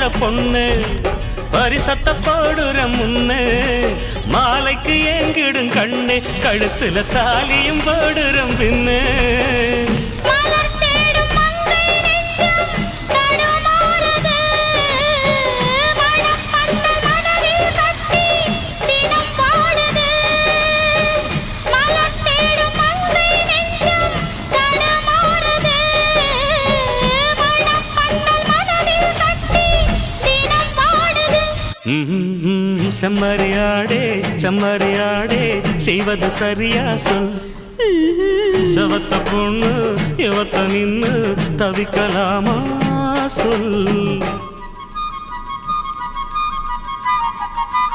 வாழுற பொண்ணு பரிசத்த போடுற முன்னு மாலைக்கு ஏங்கிடும் கண்ணு கழுத்துல தாலியும் போடுறம் பின்னு செம்மறியாடே செம்மறியாடே செய்வது சரியா சொல் சவத்த பொண்ணு இவத்த நின்னு தவிக்கலாமா சொல்